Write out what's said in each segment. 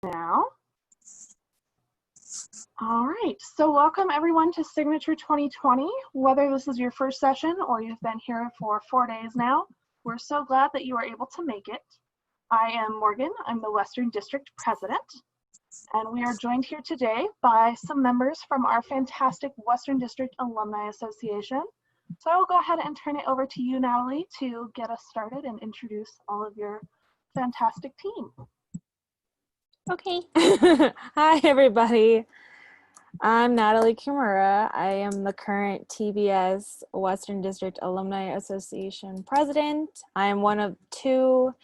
Now. All right, so welcome everyone to Signature 2020. Whether this is your first session or you've been here for 4 days now, we're so glad that you are able to make it. I am Morgan, I'm the Western District President, and we are joined here today by some members from our fantastic Western District Alumni Association. So I will go ahead and turn it over to you, Natalie, to get us started and introduce all of your fantastic team. Okay. Hi, everybody. I'm Natalie Kimura. I am the current TBS Western District Alumni Association President. I am one of two.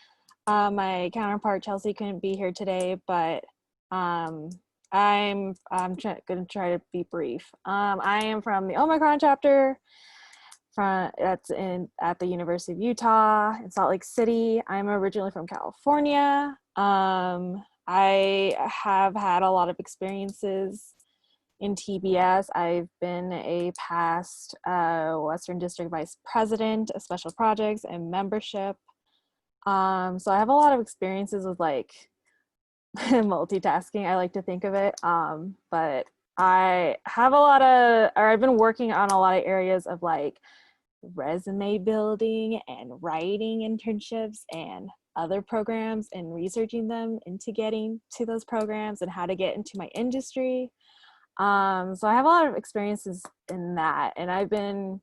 My counterpart, Chelsea, couldn't be here today, but I'm going to try to be brief. I am from the Omicron chapter. That's at the University of Utah in Salt Lake City. I'm originally from California. I have had a lot of experiences in TBS. I've been a past Western District Vice President of Special Projects and Membership. So I have a lot of experiences with like multitasking, I like to think of it. But I've been working on a lot of areas of like resume building and writing internships and other programs and researching them into getting to those programs and how to get into my industry. So I have a lot of experiences in that, and I've been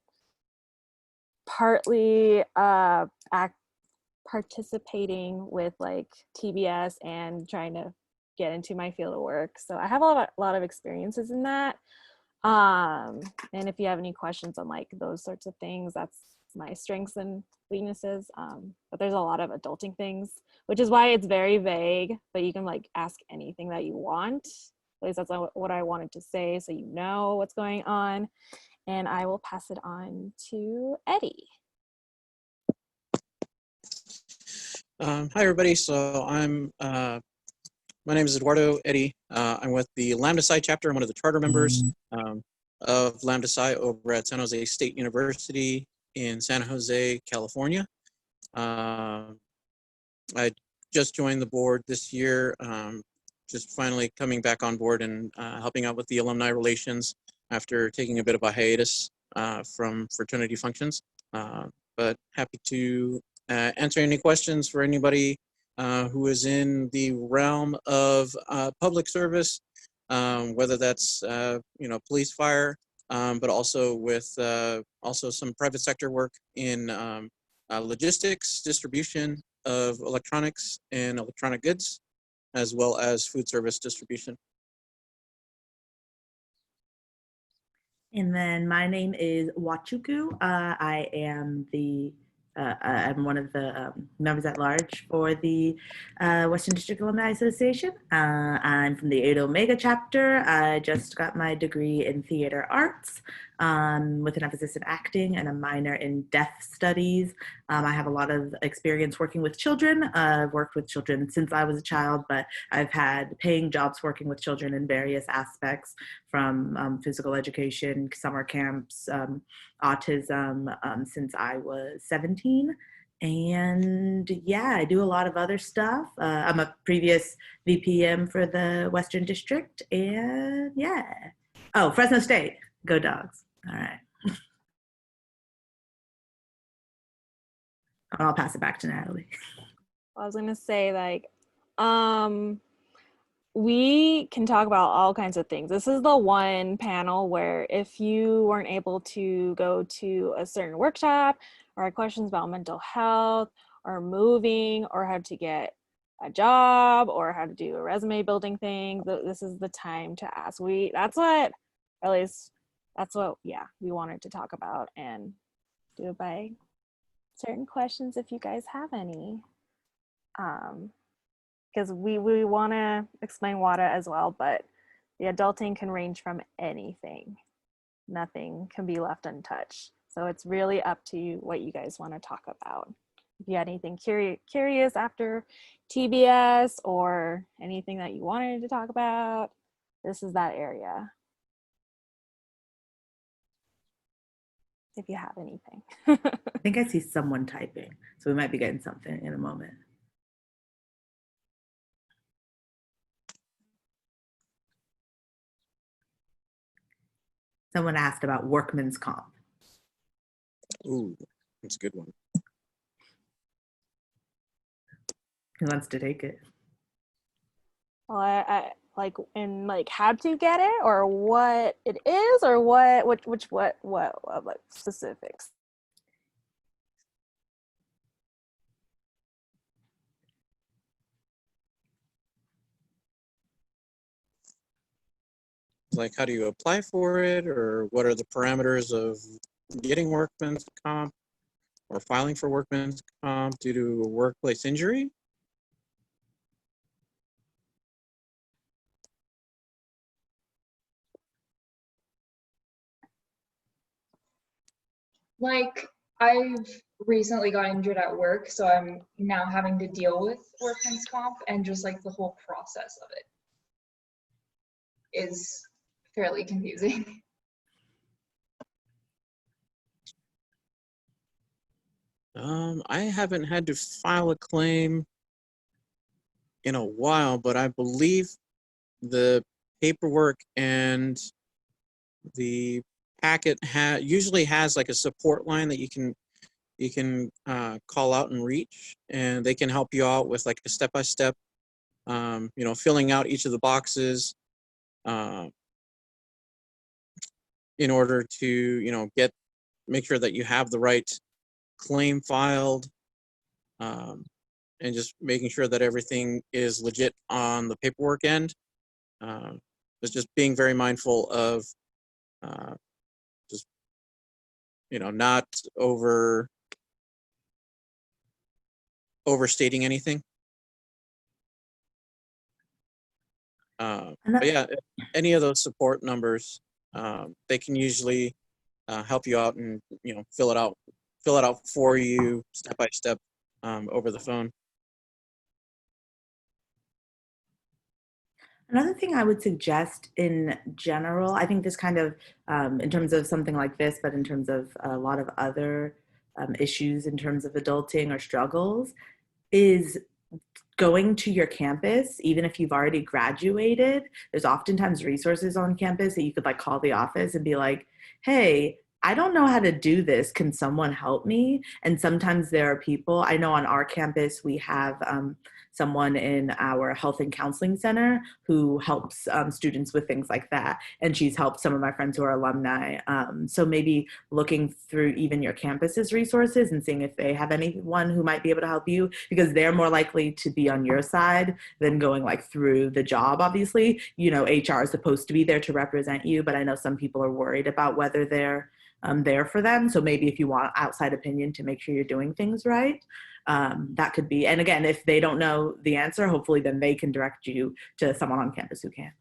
partly participating with like TBS and trying to get into my field of work. So I have a lot of experiences in that. And if you have any questions on like those sorts of things, that's my strengths and weaknesses. But there's a lot of adulting things, which is why it's very vague, but you can like ask anything that you want. At least that's what I wanted to say, so you know what's going on. And I will pass it on to Eddie. Hi everybody, so my name is Eduardo Eddie. I'm with the Lambda Psi chapter. I'm one of the charter members of Lambda Psi over at San Jose State University in San Jose, California. I just joined the board this year, just finally coming back on board and helping out with the alumni relations after taking a bit of a hiatus from fraternity functions. But happy to answer any questions for anybody who is in the realm of public service, whether that's police, fire, but also with also some private sector work in logistics, distribution of electronics and electronic goods, as well as food service distribution. And then my name is Nwachukwu. I'm one of the members at large for the Western District Alumni Association. I'm from the Eta Omega chapter. I just got my degree in theater arts with an emphasis in acting and a minor in deaf studies. I have a lot of experience working with children. I've worked with children since I was a child, but I've had paying jobs working with children in various aspects, from physical education, summer camps, autism, since I was 17. And yeah, I do a lot of other stuff. I'm a previous VPM for the Western District, and yeah. Oh, Fresno State, go Dogs. All right. I'll pass it back to Natalie. I was gonna say, like, we can talk about all kinds of things. This is the one panel where if you weren't able to go to a certain workshop or had questions about mental health or moving or how to get a job or how to do a resume building thing, this is the time to ask. That's what we wanted to talk about, and do it by certain questions if you guys have any. Because we want to explain WDAA as well, but the adulting can range from anything. Nothing can be left untouched. So it's really up to you what you guys want to talk about. If you had anything curious after TBS or anything that you wanted to talk about, this is that area. If you have anything. I think I see someone typing, so we might be getting something in a moment. Someone asked about workman's comp. Ooh, that's a good one. Who wants to take it? Well, I like in like how to get it or what it is or what like specifics. Like, how do you apply for it, or what are the parameters of getting workman's comp or filing for workman's comp due to a workplace injury? Like, I've recently got injured at work, so I'm now having to deal with workman's comp, and just like the whole process of it is fairly confusing. I haven't had to file a claim in a while, but I believe the paperwork and the packet usually has like a support line that you can call out and reach, and they can help you out with like a step-by-step, filling out each of the boxes in order to make sure that you have the right claim filed, and just making sure that everything is legit on the paperwork end. It's just being very mindful of just not overstating anything. But yeah, any of those support numbers, they can usually help you out and fill it out for you step by step over the phone. Another thing I would suggest in general, I think this kind of, in terms of something like this, but in terms of a lot of other issues in terms of adulting or struggles, is going to your campus. Even if you've already graduated, there's oftentimes resources on campus that you could like call the office and be like, hey, I don't know how to do this. Can someone help me? And sometimes there are people, I know on our campus, we have someone in our health and counseling center who helps students with things like that. And she's helped some of my friends who are alumni. So maybe looking through even your campus's resources and seeing if they have anyone who might be able to help you, because they're more likely to be on your side than going like through the job. Obviously, HR is supposed to be there to represent you, but I know some people are worried about whether they're there for them. So maybe if you want outside opinion to make sure you're doing things right, that could be. And again, if they don't know the answer, hopefully then they can direct you to someone on campus who can.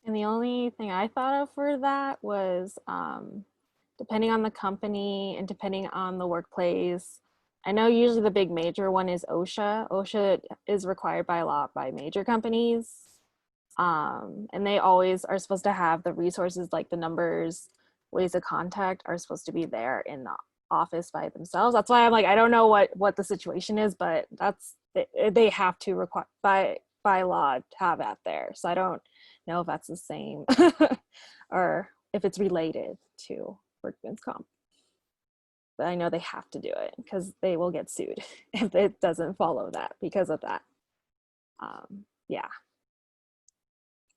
And the only thing I thought of for that was depending on the company and depending on the workplace. I know usually the big major one is OSHA. OSHA is required by law by major companies. And they always are supposed to have the resources, like the numbers, ways of contact are supposed to be there in the office by themselves. That's why I'm like, I don't know what the situation is, but they have to require by law to have that there. So I don't know if that's the same or if it's related to workman's comp. But I know they have to do it because they will get sued if it doesn't follow that because of that. Yeah.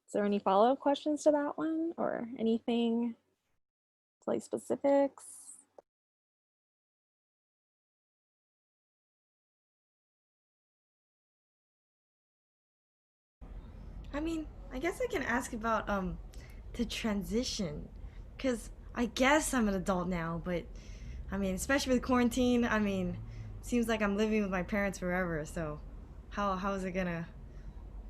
Is there any follow-up questions to that one or anything like specifics? I mean, I guess I can ask about the transition, because I guess I'm an adult now, but I mean, especially with quarantine, I mean, seems like I'm living with my parents forever, so how is it gonna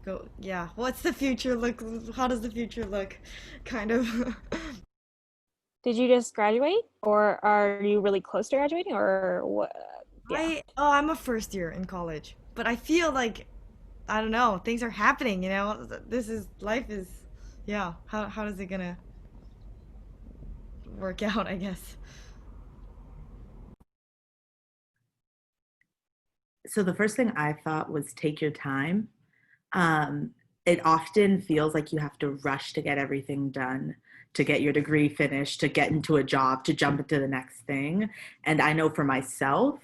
go? Yeah, what's the future look? How does the future look? Kind of. Did you just graduate or are you really close to graduating or what? Yeah. I'm a first year in college, but I feel like, I don't know, things are happening, life is, yeah, how is it gonna work out, I guess. So the first thing I thought was take your time. it often feels like you have to rush to get everything done, to get your degree finished, to get into a job, to jump into the next thing. And I know for myself,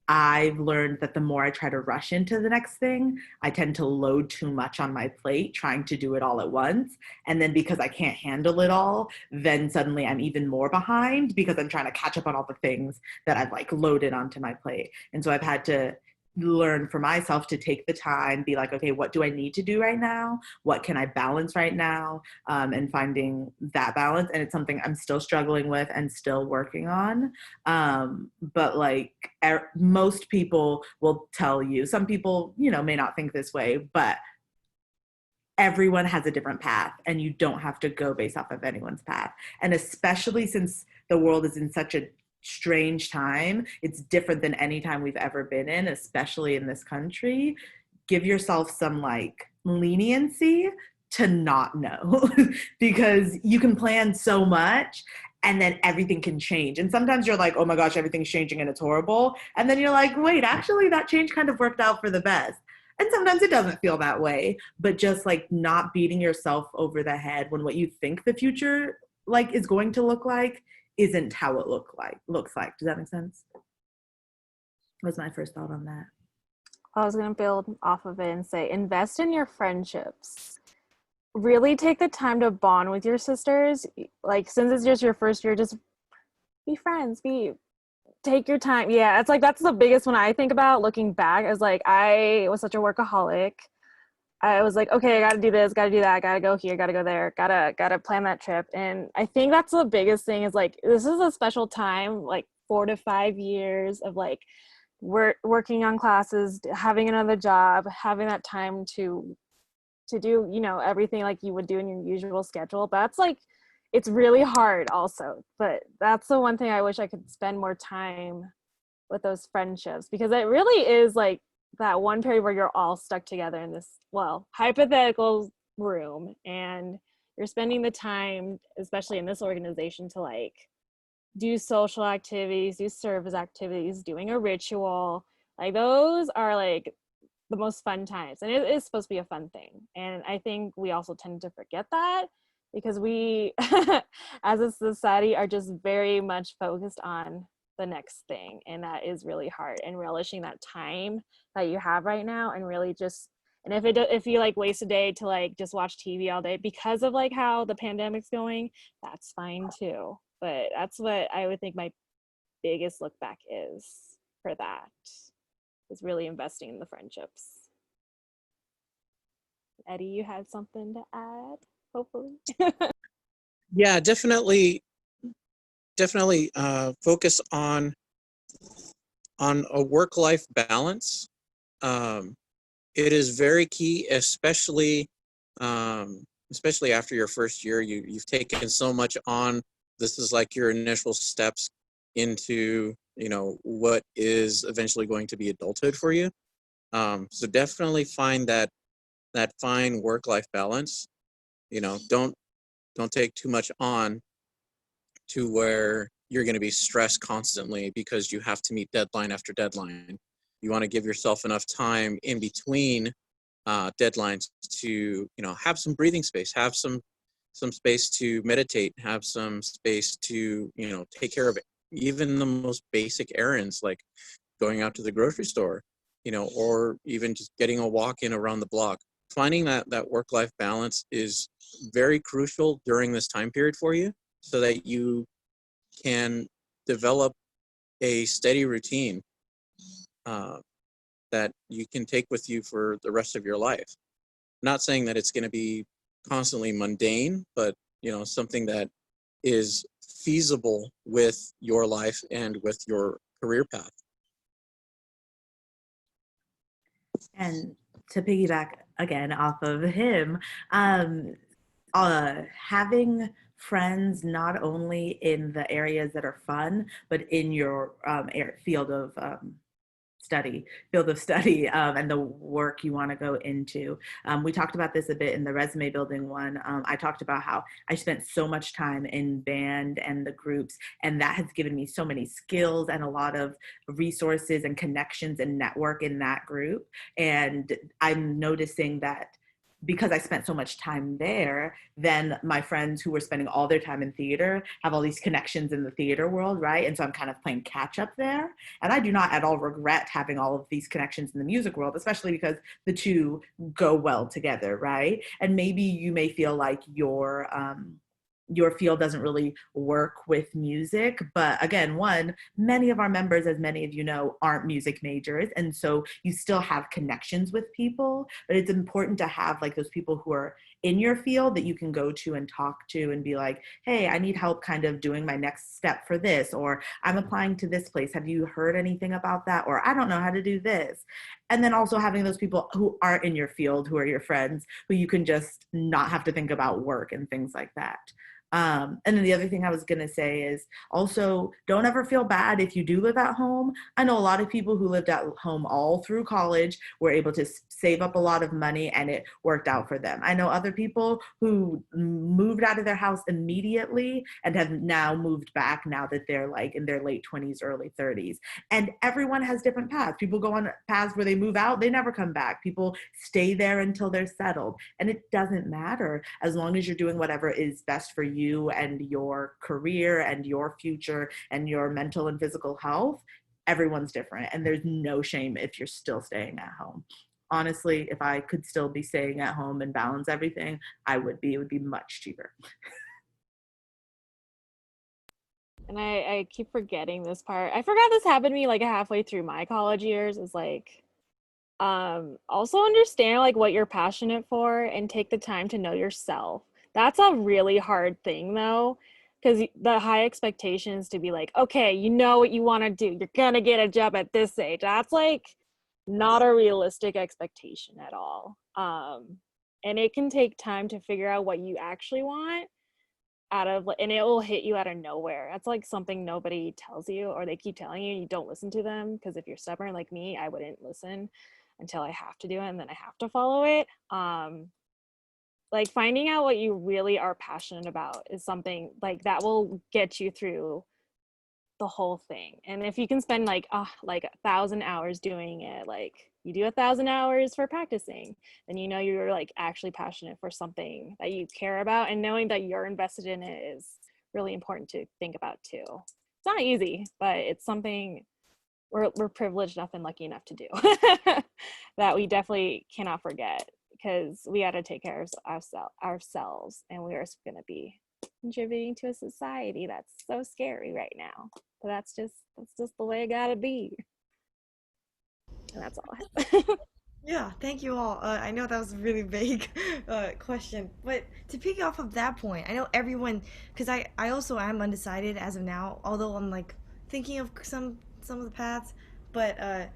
I've learned that the more I try to rush into the next thing, I tend to load too much on my plate, trying to do it all at once. And then because I can't handle it all, then suddenly I'm even more behind because I'm trying to catch up on all the things that I've like loaded onto my plate. And so I've had to learn for myself to take the time, be like, okay, what do I need to do right now? What can I balance right now? And finding that balance. And it's something I'm still struggling with and still working on. But like most people will tell you, some people, you know, may not think this way, but everyone has a different path and you don't have to go based off of anyone's path. And especially since the world is in such a strange time, it's different than any time we've ever been in, especially in this country. Give yourself some like leniency to not know because you can plan so much and then everything can change. And sometimes you're like, oh my gosh, everything's changing and it's horrible. And then you're like, wait, actually that change kind of worked out for the best. And sometimes it doesn't feel that way, but just like not beating yourself over the head when what you think the future like is going to look like isn't how it looks like. Does that make sense? Was my first thought on that. I was going to build off of it and say, invest in your friendships. Really take the time to bond with your sisters. Like, since it's just your first year, just be friends. Take your time. Yeah, it's like, that's the biggest one I think about looking back. Is like, I was such a workaholic. I was like, okay, I gotta do this, gotta do that, gotta go here, gotta go there, gotta plan that trip. And I think that's the biggest thing is like, this is a special time, like 4 to 5 years of like working on classes, having another job, having that time to do, you know, everything like you would do in your usual schedule. But that's like, it's really hard also. But that's the one thing I wish I could spend more time with those friendships, because it really is like that one period where you're all stuck together in this, well, hypothetical room, and you're spending the time, especially in this organization, to like do social activities, do service activities, doing a ritual. Like those are like the most fun times, and it is supposed to be a fun thing. And I think we also tend to forget that because we as a society are just very much focused on the next thing, and that is really hard. And relishing that time that you have right now, and really just, and if you like waste a day to like just watch TV all day because of like how the pandemic's going, that's fine too. But that's what I would think my biggest look back is for that, is really investing in the friendships. Eddie, you had something to add, hopefully. Yeah, definitely focus on a work-life balance. It is very key, especially after your first year. You've taken so much on. This is like your initial steps into, you know, what is eventually going to be adulthood for you. So definitely find that fine work-life balance. You know, don't take too much on to where you're going to be stressed constantly because you have to meet deadline after deadline. You want to give yourself enough time in between deadlines to, you know, have some breathing space, have some space to meditate, have some space to, you know, take care of even the most basic errands, like going out to the grocery store, you know, or even just getting a walk in around the block. Finding that work-life balance is very crucial during this time period for you, so that you can develop a steady routine that you can take with you for the rest of your life. Not saying that it's going to be constantly mundane, but, you know, something that is feasible with your life and with your career path. And to piggyback again off of him, having friends not only in the areas that are fun, but in your field of study, and the work you want to go into. We talked about this a bit in the resume building one. I talked about how I spent so much time in band and the groups, and that has given me so many skills and a lot of resources and connections and network in that group. And I'm noticing that because I spent so much time there, then my friends who were spending all their time in theater have all these connections in the theater world, right? And so I'm kind of playing catch up there. And I do not at all regret having all of these connections in the music world, especially because the two go well together, right? And maybe you may feel like your field doesn't really work with music. But again, many of our members, as many of you know, aren't music majors. And so you still have connections with people, but it's important to have like those people who are in your field that you can go to and talk to and be like, hey, I need help kind of doing my next step for this, or I'm applying to this place. Have you heard anything about that? Or I don't know how to do this. And then also having those people who aren't in your field, who are your friends, who you can just not have to think about work and things like that. And then the other thing I was going to say is also don't ever feel bad if you do live at home. I know a lot of people who lived at home all through college were able to save up a lot of money and it worked out for them. I know other people who moved out of their house immediately and have now moved back now that they're like in their late 20s, early 30s. And everyone has different paths. People go on paths where they move out, they never come back. People stay there until they're settled. And it doesn't matter as long as you're doing whatever is best for you and your career and your future and your mental and physical health. Everyone's different, and there's no shame if you're still staying at home. Honestly, if I could still be staying at home and balance everything, I would be. It would be much cheaper. And I keep forgetting this part. I forgot this happened to me like halfway through my college years. Is like, also understand like what you're passionate for and take the time to know yourself. That's a really hard thing though, because the high expectations to be like, okay, you know what you want to do. You're going to get a job at this age. That's like not a realistic expectation at all. And it can take time to figure out what you actually want and it will hit you out of nowhere. That's like something nobody tells you, or they keep telling you, you don't listen to them. Because if you're stubborn like me, I wouldn't listen until I have to do it and then I have to follow it. Like finding out what you really are passionate about is something like that will get you through the whole thing. And if you can spend like 1,000 hours doing it, like you do 1,000 hours for practicing, then you know you're like actually passionate for something that you care about, and knowing that you're invested in it is really important to think about too. It's not easy, but it's something we're privileged enough and lucky enough to do that we definitely cannot forget, because we got to take care of ourselves, and we are going to be contributing to a society that's so scary right now. But that's just the way it got to be. And that's all I have. Yeah, thank you all. I know that was a really vague question, but to pick off of that point, I know everyone, because I also am undecided as of now, although I'm like thinking of some of the paths, but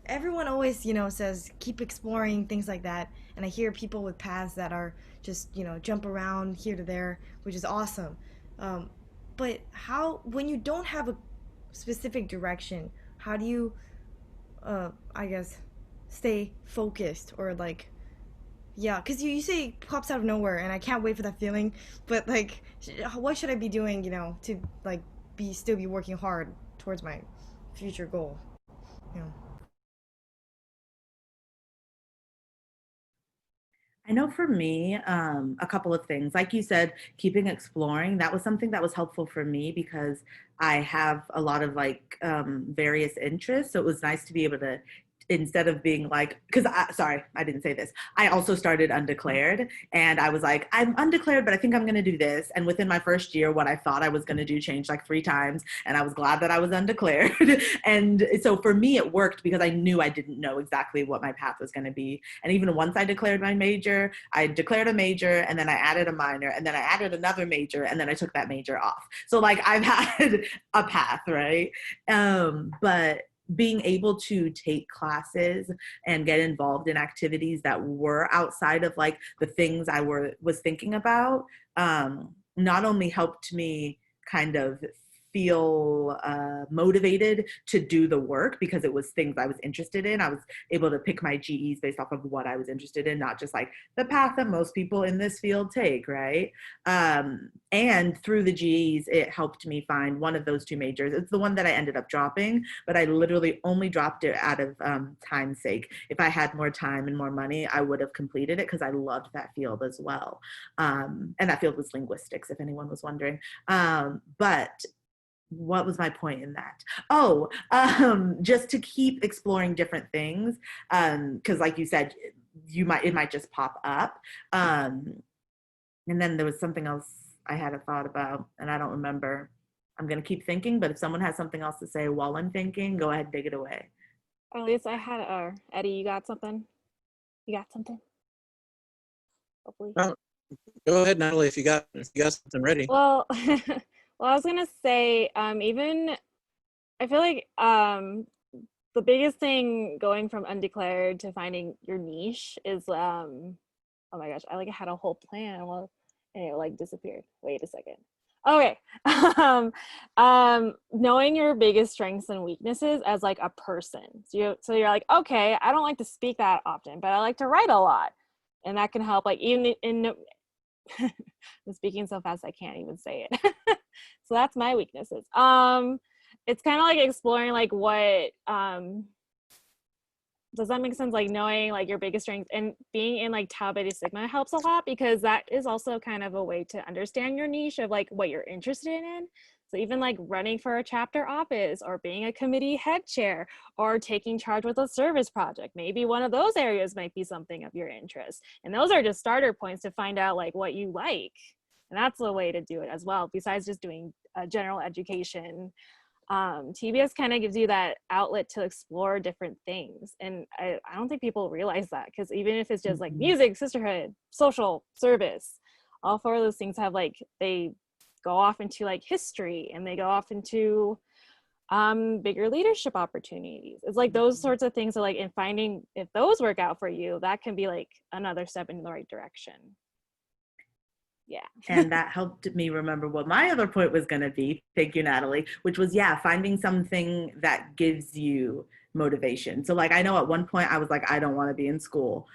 everyone always, says keep exploring, things like that. And I hear people with paths that are just, jump around here to there, which is awesome. But when you don't have a specific direction, how do you, I guess, stay focused, or like, yeah, because you say it pops out of nowhere, and I can't wait for that feeling. But like, what should I be doing, to like still be working hard towards my future goal? I know for me, a couple of things. Like you said, keeping exploring, that was something that was helpful for me because I have a lot of like various interests. So it was nice to be able to, instead of being like, sorry, I didn't say this. I also started undeclared, and I was like, I'm undeclared, but I think I'm going to do this. And within my first year, what I thought I was going to do changed like 3 times. And I was glad that I was undeclared. And so for me, it worked because I knew I didn't know exactly what my path was going to be. And even once I declared my major, I declared a major, and then I added a minor, and then I added another major, and then I took that major off. So like I've had a path, right? But being able to take classes and get involved in activities that were outside of like the things I was thinking about, not only helped me kind of feel motivated to do the work because it was things I was interested in. I was able to pick my GEs based off of what I was interested in, not just like the path that most people in this field take, right? And through the GEs, it helped me find one of those two majors. It's the one that I ended up dropping, but I literally only dropped it out of time's sake. If I had more time and more money, I would have completed it because I loved that field as well. And that field was linguistics, if anyone was wondering. But what was my point in that? Oh, just to keep exploring different things. Because like you said, it might just pop up. And then there was something else I had a thought about, and I don't remember. I'm going to keep thinking, but if someone has something else to say while I'm thinking, go ahead and dig it away. At least I had, Eddie, you got something? You got something? Hopefully. Oh, go ahead, Natalie, if you got something ready. Well, well, I was gonna say, even I feel like the biggest thing going from undeclared to finding your niche is oh my gosh, I had a whole plan, well, and it like disappeared. Wait a second. Okay. Knowing your biggest strengths and weaknesses as like a person. So you're like, okay, I don't like to speak that often, but I like to write a lot, and that can help. Like even in I'm speaking so fast I can't even say it. So that's my weaknesses. It's kind of like exploring like what does that make sense? Like knowing like your biggest strengths and being in like TBSigma helps a lot, because that is also kind of a way to understand your niche of like what you're interested in. So even like running for a chapter office or being a committee head chair or taking charge with a service project, maybe one of those areas might be something of your interest. And those are just starter points to find out like what you like. And that's a way to do it as well, besides just doing general education. TBS kind of gives you that outlet to explore different things. And I don't think people realize that, because even if it's just like music, sisterhood, social, service, all four of those things have like, they go off into like history, and they go off into bigger leadership opportunities. It's like those sorts of things are like, in finding if those work out for you, that can be like another step in the right direction. Yeah. And that helped me remember what my other point was going to be. Thank you, Natalie, which was, yeah, finding something that gives you motivation. So like, I know at one point I was like, I don't want to be in school,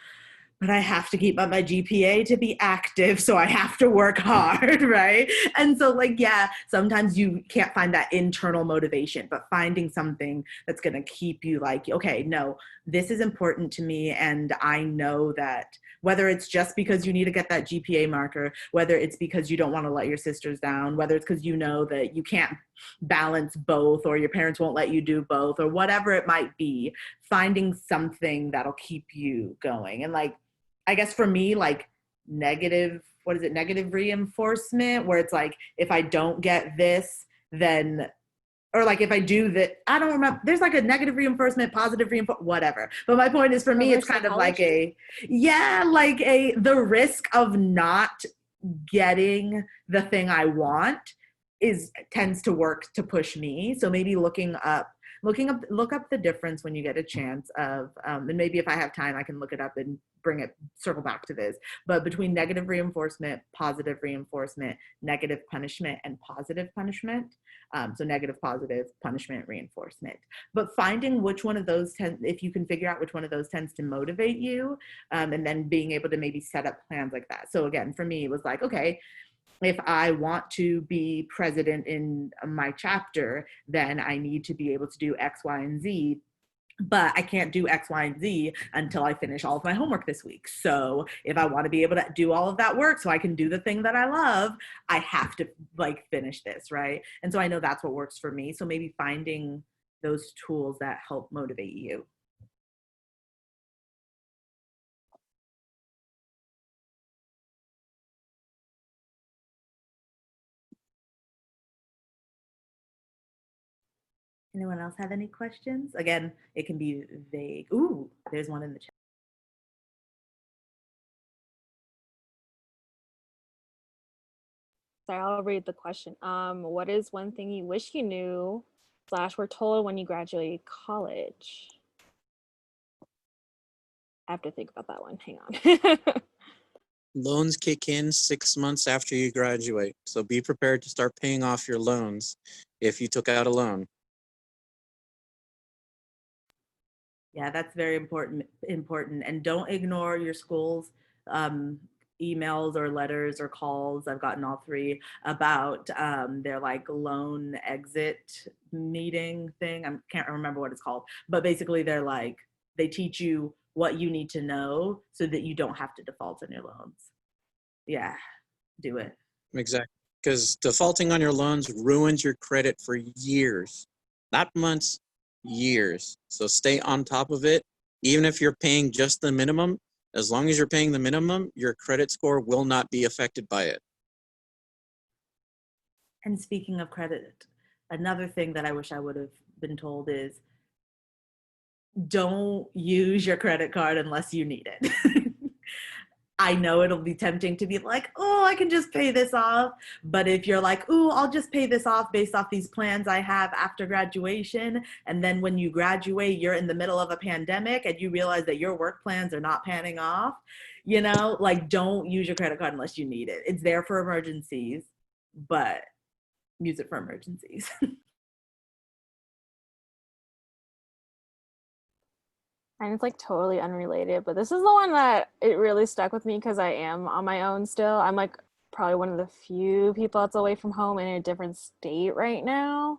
but I have to keep up my GPA to be active, so I have to work hard, right? And so like, yeah, sometimes you can't find that internal motivation, but finding something that's gonna keep you like, okay, no, this is important to me, and I know that whether it's just because you need to get that GPA marker, whether it's because you don't wanna let your sisters down, whether it's because you know that you can't balance both, or your parents won't let you do both, or whatever it might be, finding something that'll keep you going. And like, I guess for me, like negative reinforcement, where it's like, if I don't get this, then, or like if I do that, I don't remember, there's like a negative reinforcement, positive reinforcement, whatever. But my point is, for me, it's kind of like the risk of not getting the thing I want tends to work to push me. So maybe look up the difference when you get a chance of, and maybe if I have time, I can look it up and circle back to this, but between negative reinforcement, positive reinforcement, negative punishment, and positive punishment. So negative, positive, punishment, reinforcement. But finding which one of those if you can figure out which one of those tends to motivate you, and then being able to maybe set up plans like that. So again, for me, it was like, okay, if I want to be president in my chapter, then I need to be able to do X, Y, and Z. But I can't do X, Y, and Z until I finish all of my homework this week. So if I want to be able to do all of that work so I can do the thing that I love, I have to like finish this, right? And so I know that's what works for me. So maybe finding those tools that help motivate you. Anyone else have any questions? Again, it can be vague. Ooh, there's one in the chat. Sorry, I'll read the question. What is one thing you wish you knew / were told when you graduated college? I have to think about that one. Hang on. Loans kick in 6 months after you graduate. So be prepared to start paying off your loans if you took out a loan. Yeah, that's very important. And don't ignore your school's emails or letters or calls. I've gotten all three about their like loan exit meeting thing. I can't remember what it's called, but basically they're like, they teach you what you need to know so that you don't have to default on your loans. Yeah, do it. Exactly. Because defaulting on your loans ruins your credit for years, not months, years. So stay on top of it. Even if you're paying just the minimum, as long as you're paying the minimum, your credit score will not be affected by it. And speaking of credit, another thing that I wish I would have been told is don't use your credit card unless you need it. I know it'll be tempting to be like, oh, I can just pay this off. But if you're like, oh, I'll just pay this off based off these plans I have after graduation, and then when you graduate, you're in the middle of a pandemic and you realize that your work plans are not panning off, you know, like don't use your credit card unless you need it. It's there for emergencies, but use it for emergencies. And it's like totally unrelated, but this is the one that it really stuck with me because I am on my own still. I'm like probably one of the few people that's away from home in a different state right now.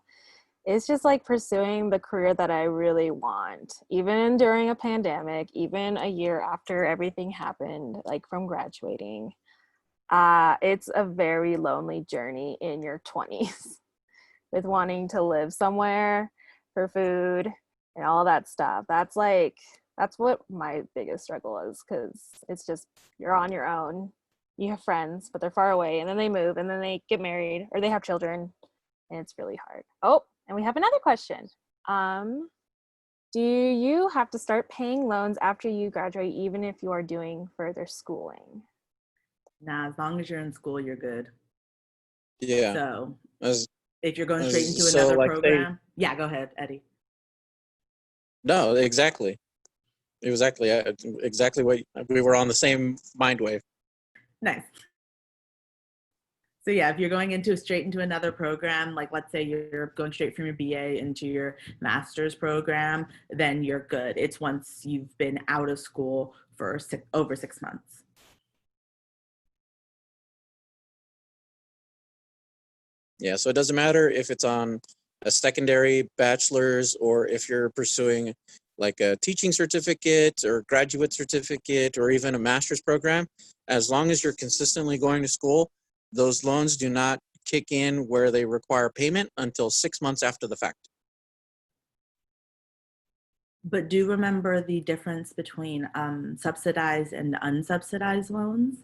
It's just like pursuing the career that I really want, even during a pandemic, even a year after everything happened, like from graduating. It's a very lonely journey in your 20s with wanting to live somewhere for food and all that stuff. That's what my biggest struggle is, because it's just you're on your own. You have friends, but they're far away, and then they move, and then they get married or they have children, and it's really hard. Oh, and we have another question. Do you have to start paying loans after you graduate, even if you are doing further schooling? Nah, as long as you're in school, you're good. Yeah. So As, if you're going straight into so, another like, program, yeah, go ahead, Eddie. No, exactly. Exactly. Exactly what we were on the same mind wave. Nice. So yeah, if you're going straight into another program, like let's say you're going straight from your BA into your master's program, then you're good. It's once you've been out of school for over 6 months. Yeah, so it doesn't matter if it's on a secondary bachelor's or if you're pursuing like a teaching certificate or graduate certificate or even a master's program. As long as you're consistently going to school, those loans do not kick in where they require payment until 6 months after the fact. But do remember the difference between subsidized and unsubsidized loans.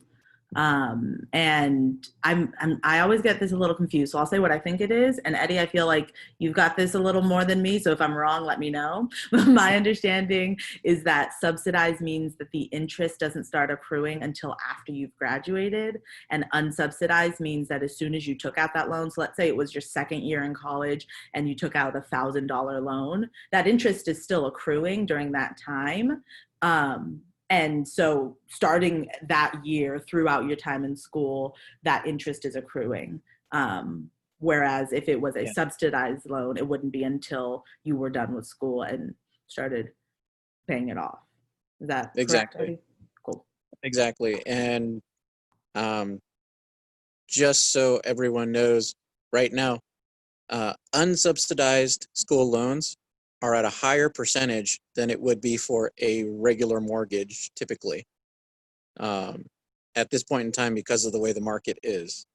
And I always get this a little confused. So I'll say what I think it is. And Eddie, I feel like you've got this a little more than me. So if I'm wrong, let me know. But my understanding is that subsidized means that the interest doesn't start accruing until after you've graduated. And unsubsidized means that as soon as you took out that loan, so let's say it was your second year in college and you took out a $1,000 loan, that interest is still accruing during that time. And so starting that year throughout your time in school, that interest is accruing. Whereas if it was a subsidized loan, it wouldn't be until you were done with school and started paying it off. Is that exactly correct, Eddie? Cool. Exactly. And just so everyone knows, right now, unsubsidized school loans are at a higher percentage than it would be for a regular mortgage typically at this point in time because of the way the market is.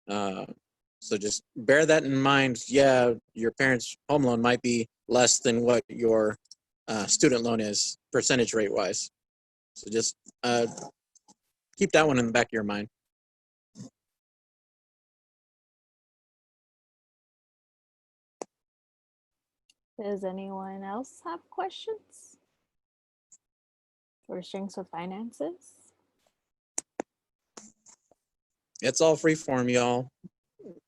So just bear that in mind. Yeah, your parents' home loan might be less than what your student loan is percentage rate wise. So just keep that one in the back of your mind. Does anyone else have questions or strengths with finances? It's all free form, y'all.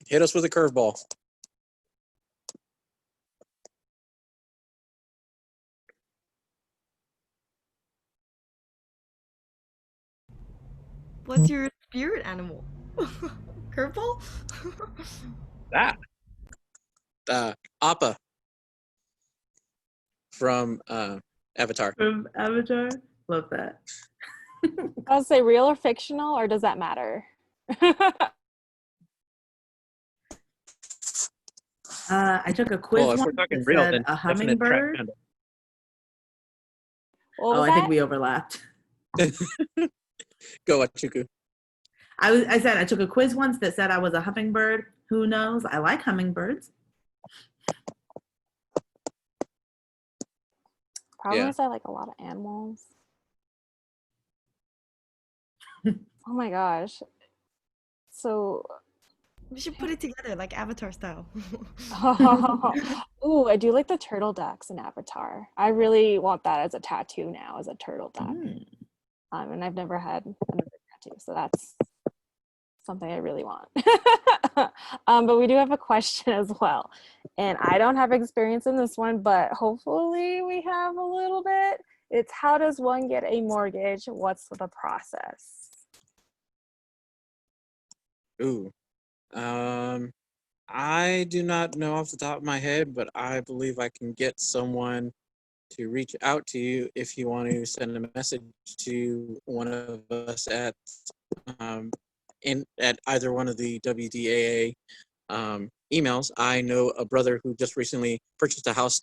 Hit us with a curveball. What's your spirit animal? Curveball? Ah. Appa from Avatar. From Avatar. Love that. I'll say real or fictional, or does that matter? I took a quiz Well, if we're once talking that real, said then a definite track hummingbird. panda. What Oh, was I think that? we overlapped. Go, Nwachukwu. I said I took a quiz once that said I was a hummingbird. Who knows? I like hummingbirds. Problem Yeah. is I like a lot of animals. Oh my gosh. So, We should put it together like Avatar style. ooh, I do like the turtle ducks in Avatar. I really want that as a tattoo now, as a turtle duck. Mm. And I've never had another tattoo, so that's something I really want. But we do have a question as well. And I don't have experience in this one, but hopefully we have a little bit. It's how does one get a mortgage? What's the process? Ooh. I do not know off the top of my head, but I believe I can get someone to reach out to you if you want to send a message to one of us at either one of the WDAA emails. I know a brother who just recently purchased a house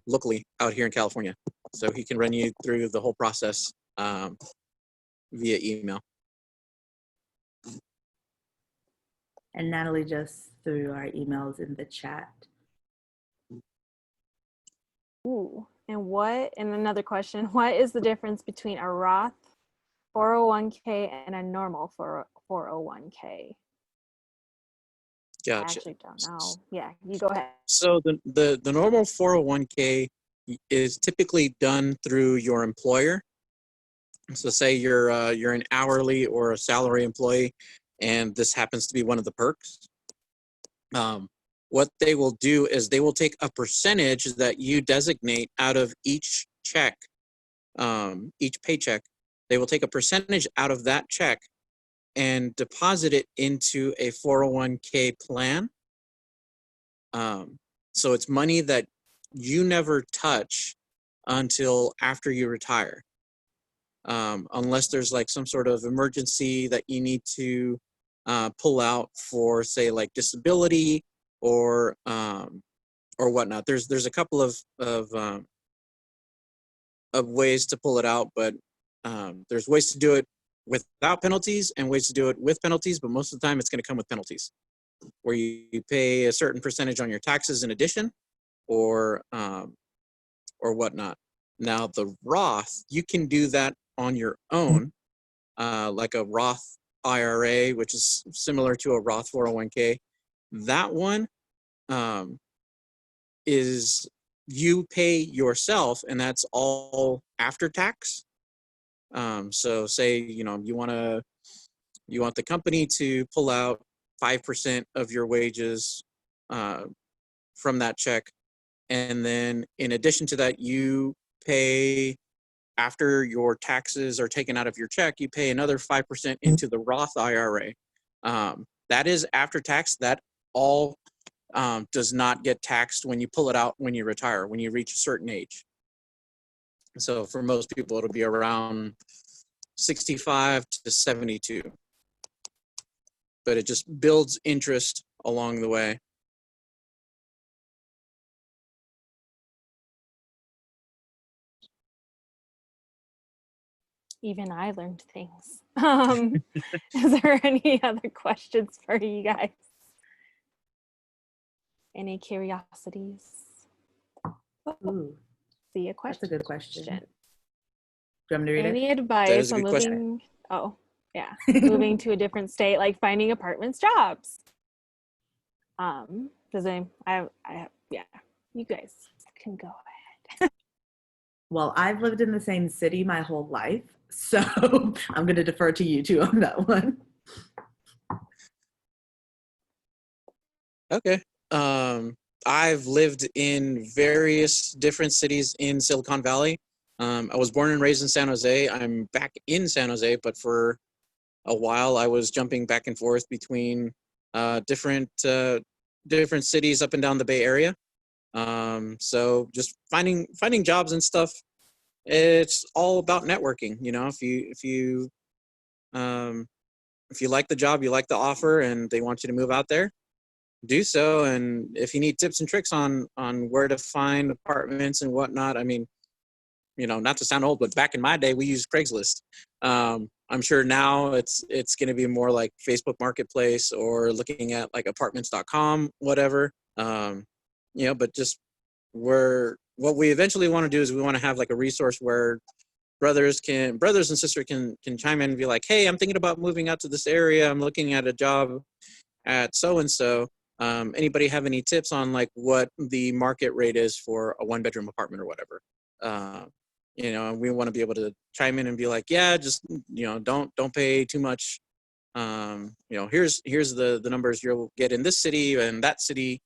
locally out here in California, so he can run you through the whole process via email. And Natalie just threw our emails in the chat. Ooh, and another question, what is the difference between a Roth 401k and a normal 401k? I Gotcha. actually don't know. Yeah, you go ahead. So the normal 401k is typically done through your employer. So say you're an hourly or a salary employee, and this happens to be one of the perks. What they will do is they will take a percentage that you designate out of each check, each paycheck. They will take a percentage out of that check and deposit it into a 401k plan. So it's money that you never touch until after you retire. Unless there's like some sort of emergency that you need to pull out for, say, like disability or whatnot. There's a couple of ways to pull it out, but there's ways to do it without penalties and ways to do it with penalties, but most of the time it's going to come with penalties, where you pay a certain percentage on your taxes in addition, or whatnot. Now the Roth, you can do that on your own, like a Roth IRA, which is similar to a Roth 401k. That one is you pay yourself, and that's all after tax. So say you want the company to pull out 5% of your wages from that check, and then in addition to that, you pay, after your taxes are taken out of your check, you pay another 5% into the Roth IRA. That is after tax. That all does not get taxed when you pull it out when you retire, when you reach a certain age. So for most people, it'll be around 65 to 72. But it just builds interest along the way. Even I learned things. Is there any other questions for you guys? Any curiosities? Ooh, See a question. that's a good question. Do you want me to read it? Any That advice is a on good question. moving? Oh, yeah, moving to a different state, like finding apartments, jobs. Does any? Yeah. You guys can go ahead. Well, I've lived in the same city my whole life, so I'm going to defer to you two on that one. Okay. I've lived in various different cities in Silicon Valley. I was born and raised in San Jose. I'm back in San Jose, but for a while I was jumping back and forth between different cities up and down the Bay Area. So just finding jobs and stuff. It's all about networking. You know, if you like the job, you like the offer, and they want you to move out there, do so. And if you need tips and tricks on where to find apartments and whatnot, I mean, you know, not to sound old, but back in my day, we used Craigslist. I'm sure now it's going to be more like Facebook Marketplace or looking at like apartments.com, whatever. You know, but just what we eventually want to do is we want to have like a resource where brothers and sisters can chime in and be like, hey, I'm thinking about moving out to this area. I'm looking at a job at so-and-so. Anybody have any tips on like what the market rate is for a 1-bedroom apartment or whatever? You know, and we want to be able to chime in and be like, yeah, just, you know, don't pay too much. You know, here's the numbers you'll get in this city and that city.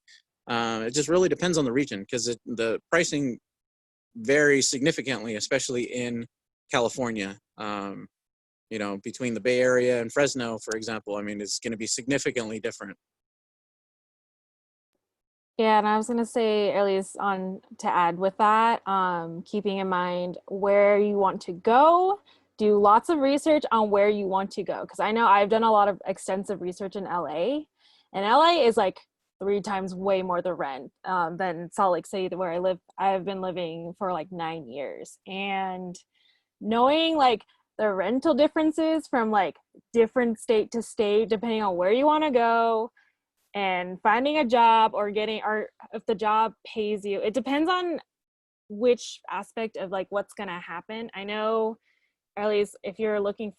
It just really depends on the region, because the pricing varies significantly, especially in California. You know, between the Bay Area and Fresno, for example, I mean, it's going to be significantly different. Yeah, and I was gonna say, at least to add with that, keeping in mind where you want to go, do lots of research on where you want to go. Because I know I've done a lot of extensive research in LA, and LA is like 3 times way more the rent than Salt Lake City, where I live. I've been living for like 9 years, and knowing like the rental differences from like different state to state, depending on where you want to go, and finding a job or if the job pays you, it depends on which aspect of like what's gonna happen. I know, or at least if you're looking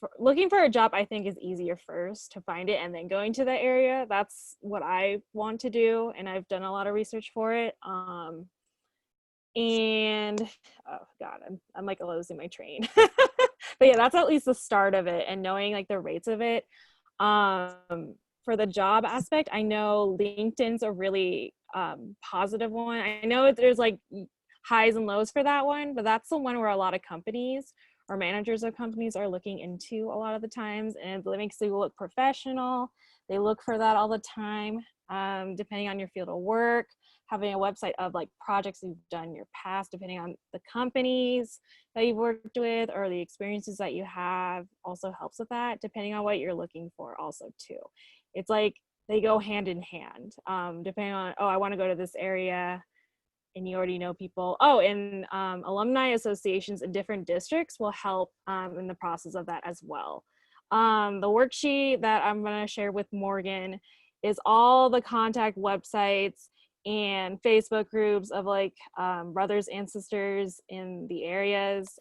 for a job, I think is easier first to find it and then going to the area. That's what I want to do, and I've done a lot of research for it. And oh god, I'm like losing my train. But yeah, that's at least the start of it, and knowing like the rates of it. For the job aspect, I know LinkedIn's a really positive one. I know there's like highs and lows for that one, but that's the one where a lot of companies or managers of companies are looking into a lot of the times, and it makes you look professional. They look for that all the time, depending on your field of work. Having a website of like projects you've done in your past, depending on the companies that you've worked with or the experiences that you have, also helps with that, depending on what you're looking for also too. It's like they go hand in hand, depending on, I want to go to this area, and you already know people. And alumni associations in different districts will help in the process of that as well. The worksheet that I'm going to share with Morgan is all the contact websites and Facebook groups of like brothers and sisters in the areas.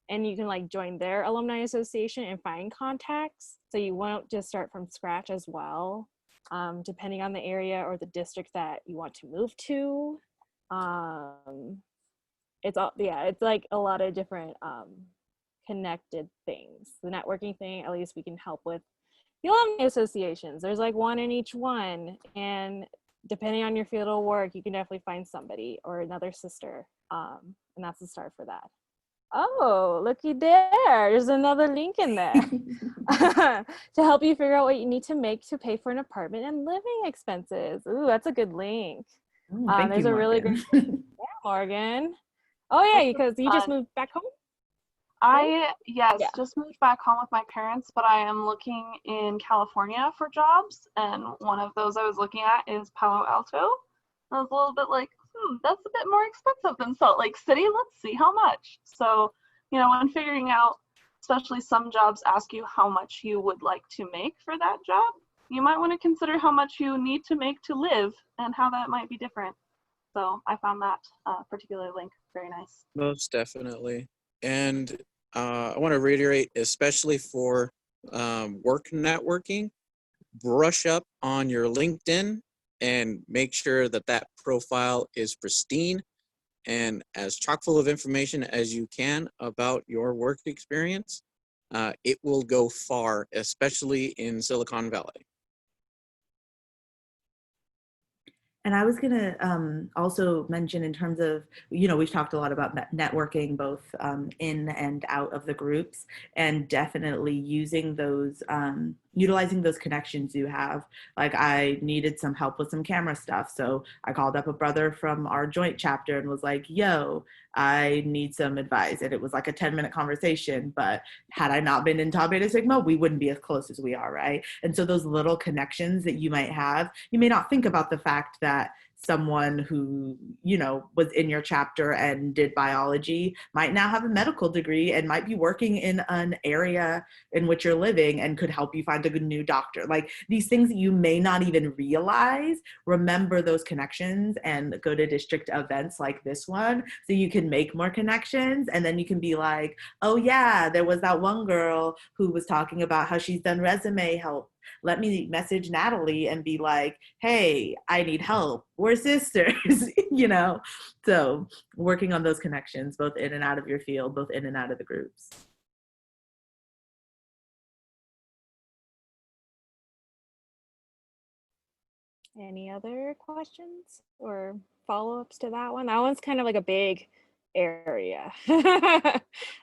And you can like join their alumni association and find contacts. So you won't just start from scratch as well, depending on the area or the district that you want to move to. It's like a lot of different connected things. The networking thing, at least we can help with the alumni associations. There's like one in each one, and depending on your field of work, you can definitely find somebody or another sister, and that's the start for that. Oh, looky there. There's another link in there to help you figure out what you need to make to pay for an apartment and living expenses. Ooh, that's a good link. There's a really great yeah, Morgan. Oh yeah, because you just moved back home? Just moved back home with my parents, but I am looking in California for jobs, and one of those I was looking at is Palo Alto. I was a little bit like, that's a bit more expensive than Salt Lake City. Let's see how much. So, you know, when figuring out, especially some jobs ask you how much you would like to make for that job, you might want to consider how much you need to make to live and how that might be different. So I found that particular link very nice. Most definitely. And I want to reiterate, especially for work networking, brush up on your LinkedIn and make sure that that profile is pristine and as chock full of information as you can about your work experience. It will go far, especially in Silicon Valley. And I was gonna also mention, in terms of, you know, we've talked a lot about networking both in and out of the groups, and definitely using those utilizing those connections you have. Like I needed some help with some camera stuff. So I called up a brother from our joint chapter and was like, yo, I need some advice. And it was like a 10-minute conversation, but had I not been in Tau Beta Sigma, we wouldn't be as close as we are, right? And so those little connections that you might have, you may not think about the fact that someone who, you know, was in your chapter and did biology might now have a medical degree and might be working in an area in which you're living and could help you find a good new doctor. Like these things that you may not even realize, remember those connections and go to district events like this one so you can make more connections. And then you can be like, oh yeah, there was that one girl who was talking about how she's done resume help. Let me message Natalie and be like, hey, I need help. We're sisters, you know? So working on those connections, both in and out of your field, both in and out of the groups. Any other questions or follow-ups to that one? That one's kind of like a big area.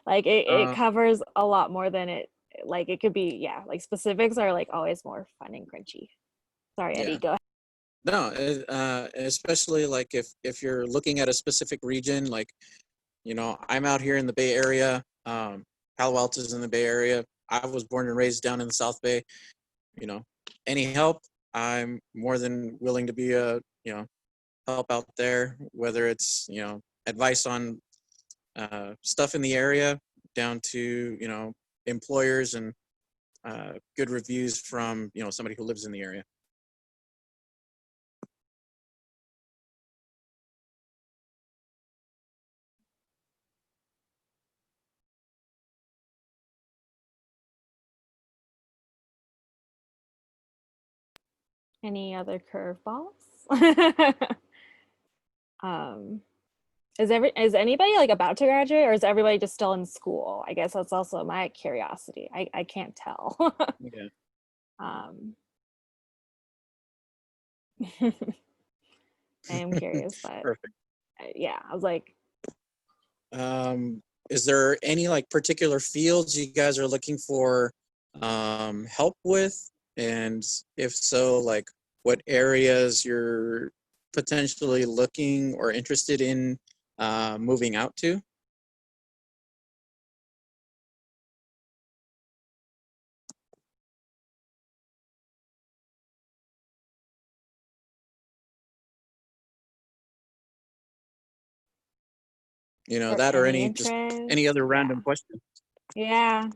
Like it covers a lot more than it, like it could be, yeah, like specifics are like always more fun and crunchy. Sorry, Eddie, go ahead. No, especially like if you're looking at a specific region, like, you know, I'm out here in the Bay Area, Palo Alto's in the Bay Area. I was born and raised down in the South Bay. You know, any help, I'm more than willing to be you know, help out there, whether it's, you know, advice on stuff in the area down to, you know, employers and good reviews from, you know, somebody who lives in the area. Any other curveballs? Is anybody like about to graduate, or is everybody just still in school? I guess that's also my curiosity. I can't tell. Yeah. I am curious, but Perfect. Yeah, I was like, is there any like particular fields you guys are looking for help with? And if so, like what areas you're potentially looking or interested in moving out to? You know, that or any just any other random question. Yeah.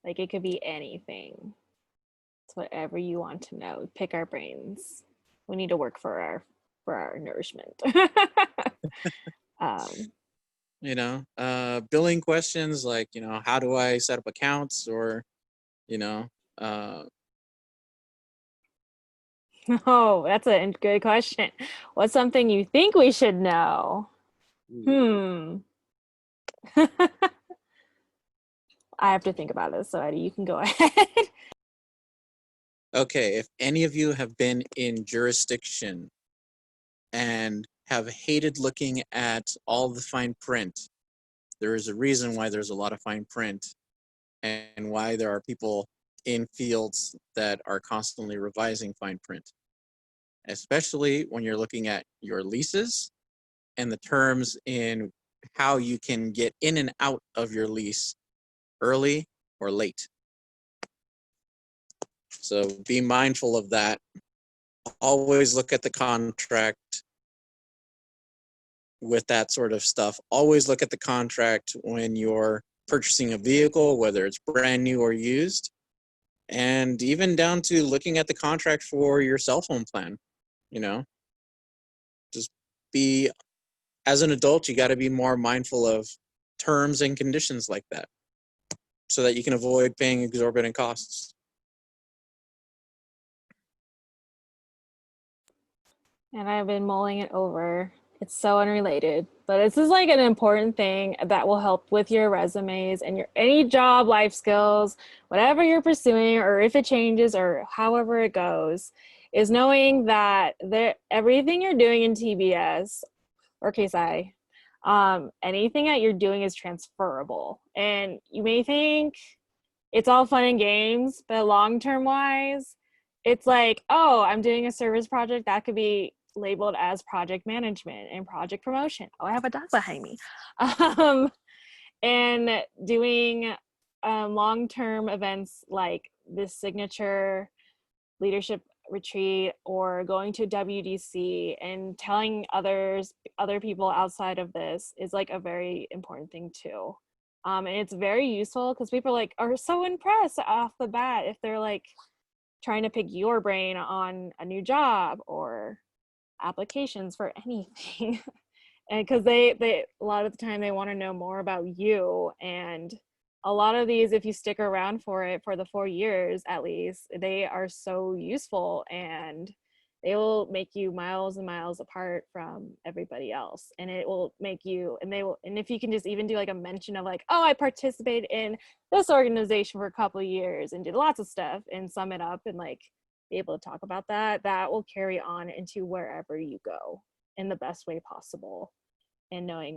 Like it could be anything. It's whatever you want to know. Pick our brains. We need to work for our nourishment. You know, billing questions like, you know, how do I set up accounts, or, you know, oh, that's a good question. What's something you think we should know? I have to think about this, so Eddie, you can go ahead. Okay, if any of you have been in jurisdiction and have hated looking at all the fine print, there is a reason why there's a lot of fine print and why there are people in fields that are constantly revising fine print, especially when you're looking at your leases and the terms in how you can get in and out of your lease early or late. So be mindful of that. Always look at the contract with that sort of stuff. Always look at the contract when you're purchasing a vehicle, whether it's brand new or used, and even down to looking at the contract for your cell phone plan. You know, just be, as an adult, you got to be more mindful of terms and conditions like that so that you can avoid paying exorbitant costs. And I've been mulling it over. It's so unrelated, but this is like an important thing that will help with your resumes and your any job life skills, whatever you're pursuing, or if it changes or however it goes, is knowing that everything you're doing in TBS or KSI anything that you're doing is transferable. And you may think it's all fun and games, but long-term wise, it's like, oh, I'm doing a service project that could be labeled as project management and project promotion. Oh, I have a dog behind me. And doing long-term events like this signature leadership retreat or going to WDC and telling other people outside of this is like a very important thing too. And it's very useful because people are so impressed off the bat if they're like trying to pick your brain on a new job or applications for anything. And because they a lot of the time they want to know more about you, and a lot of these, if you stick around for it for the 4 years at least, they are so useful and they will make you miles and miles apart from everybody else. And it will make you, and if you can just even do like a mention of like, oh, I participated in this organization for a couple of years and did lots of stuff, and sum it up and like be able to talk about that, that will carry on into wherever you go in the best way possible. And knowing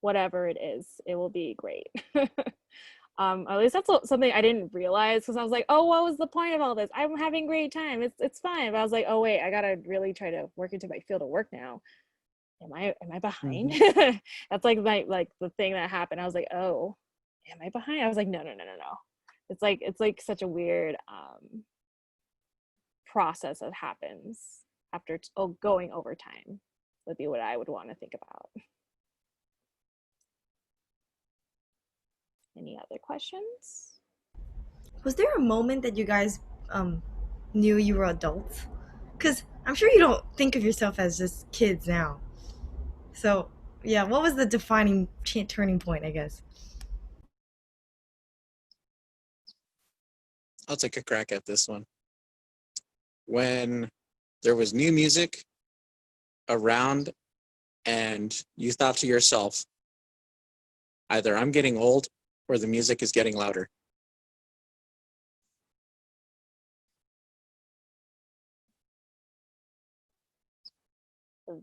whatever it is, it will be great. At least that's something I didn't realize, because I was like, oh, what was the point of all this? I'm having a great time. It's fine. But I was like, oh wait, I gotta really try to work into my field of work now. Am I behind? Mm-hmm. That's like the thing that happened. I was like, oh, am I behind? I was like, no. It's like such a weird process that happens after going over time. Would be what I would want to think about. Any other questions? Was there a moment that you guys knew you were adults? Because I'm sure you don't think of yourself as just kids now. So yeah, what was the defining turning point, I guess? I'll take a crack at this one. When there was new music around and you thought to yourself, either I'm getting old or the music is getting louder.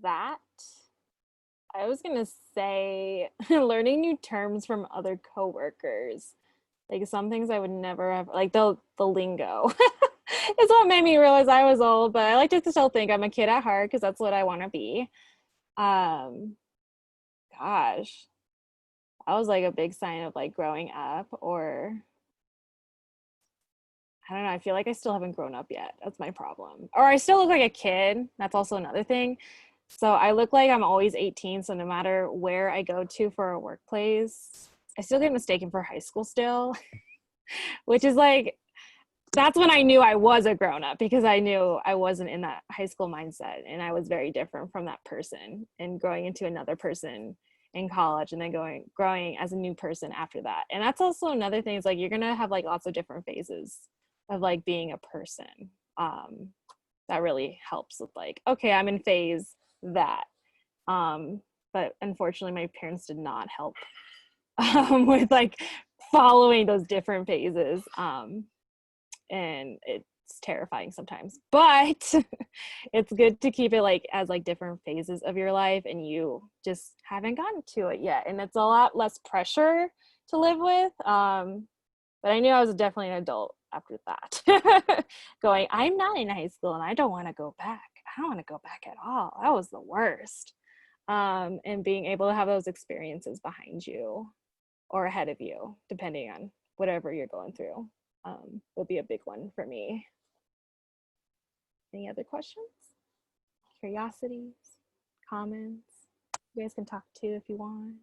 That, I was gonna say learning new terms from other coworkers. Like some things I would never have, like the lingo. It's what made me realize I was old, but I like to still think I'm a kid at heart because that's what I want to be. Gosh, that was like a big sign of like growing up, or I don't know, I feel like I still haven't grown up yet. That's my problem. Or I still look like a kid. That's also another thing. So I look like I'm always 18, so no matter where I go to for a workplace, I still get mistaken for high school still, which is like, that's when I knew I was a grown-up, because I knew I wasn't in that high school mindset and I was very different from that person, and growing into another person in college and then growing as a new person after that. And that's also another thing, is like you're gonna have like lots of different phases of like being a person. That really helps with like, okay, I'm in phase that. But unfortunately my parents did not help with like following those different phases. And it's terrifying sometimes, but it's good to keep it like as like different phases of your life, and you just haven't gotten to it yet, and it's a lot less pressure to live with. But I knew I was definitely an adult after that. Going, I'm not in high school and I don't want to go back. I don't want to go back at all. That was the worst. And being able to have those experiences behind you or ahead of you, depending on whatever you're going through, will be a big one for me. Any other questions? Curiosities? Comments? You guys can talk too if you want.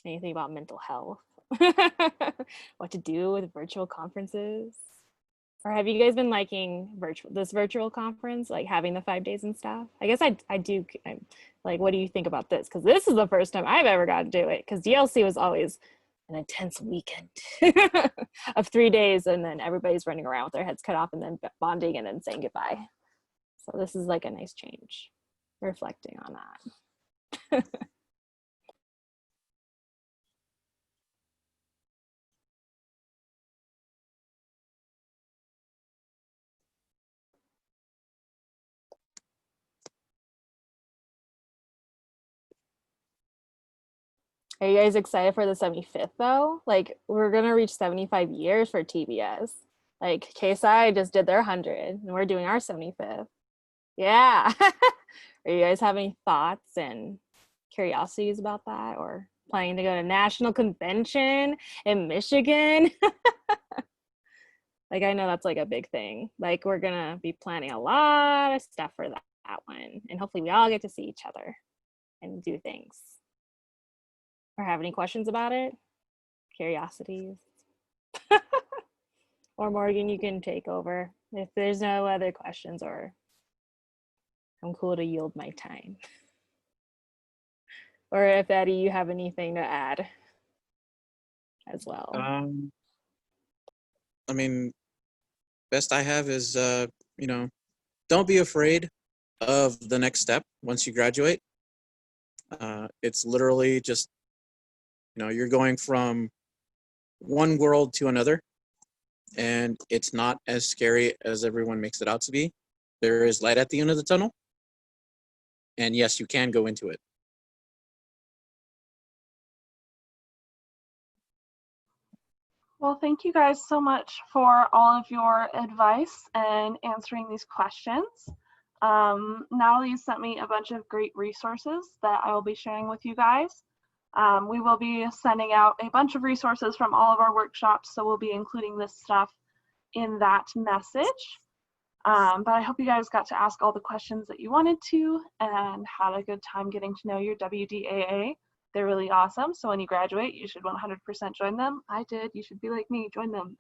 Anything about mental health? What to do with virtual conferences? Or have you guys been liking this virtual conference, like having the 5 days and stuff? I guess I do. I'm like, what do you think about this? Because this is the first time I've ever got to do it, because DLC was always an intense weekend of 3 days, and then everybody's running around with their heads cut off and then bonding and then saying goodbye. So this is like a nice change, reflecting on that. Are you guys excited for the 75th though? Like we're gonna reach 75 years for TBS. Like KSI just did their 100 and we're doing our 75th. Yeah. Are you guys having thoughts and curiosities about that, or planning to go to national convention in Michigan? Like I know that's like a big thing. Like we're gonna be planning a lot of stuff for that one, and hopefully we all get to see each other and do things. Or have any questions about it? Curiosities? Or Morgan, you can take over if there's no other questions, or I'm cool to yield my time. Or if Eddie, you have anything to add as well. I mean, best I have is, you know, don't be afraid of the next step once you graduate. It's literally just, you know, you're going from one world to another, and it's not as scary as everyone makes it out to be. There is light at the end of the tunnel, and yes, you can go into it. Well, thank you guys so much for all of your advice and answering these questions. Natalie sent me a bunch of great resources that I will be sharing with you guys. We will be sending out a bunch of resources from all of our workshops, so we'll be including this stuff in that message. But I hope you guys got to ask all the questions that you wanted to and had a good time getting to know your WDAA. They're really awesome. So when you graduate, you should 100% join them. I did. You should be like me, join them.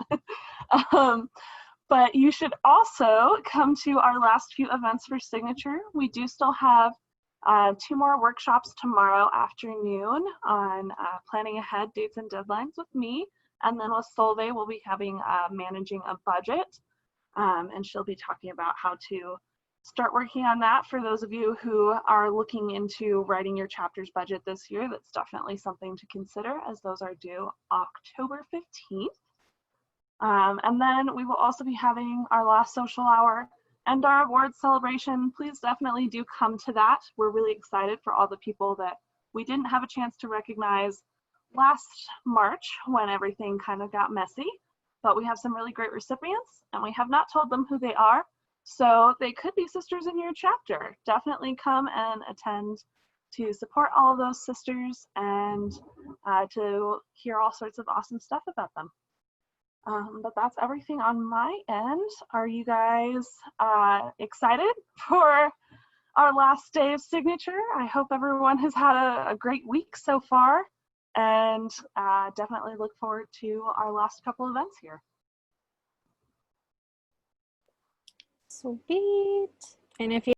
But you should also come to our last few events for signature. We do still have 2 more workshops tomorrow afternoon on planning ahead, dates and deadlines with me. And then with Solveig, we'll be having managing a budget. And she'll be talking about how to start working on that for those of you who are looking into writing your chapter's budget this year. That's definitely something to consider, as those are due October 15th. And then we will also be having our last social hour and our awards celebration. Please definitely do come to that. We're really excited for all the people that we didn't have a chance to recognize last March when everything kind of got messy. But we have some really great recipients, and we have not told them who they are. So they could be sisters in your chapter. Definitely come and attend to support all of those sisters and to hear all sorts of awesome stuff about them. But that's everything on my end. Are you guys excited for our last day of signature? I hope everyone has had a great week so far, and definitely look forward to our last couple events here. Sweet. And if you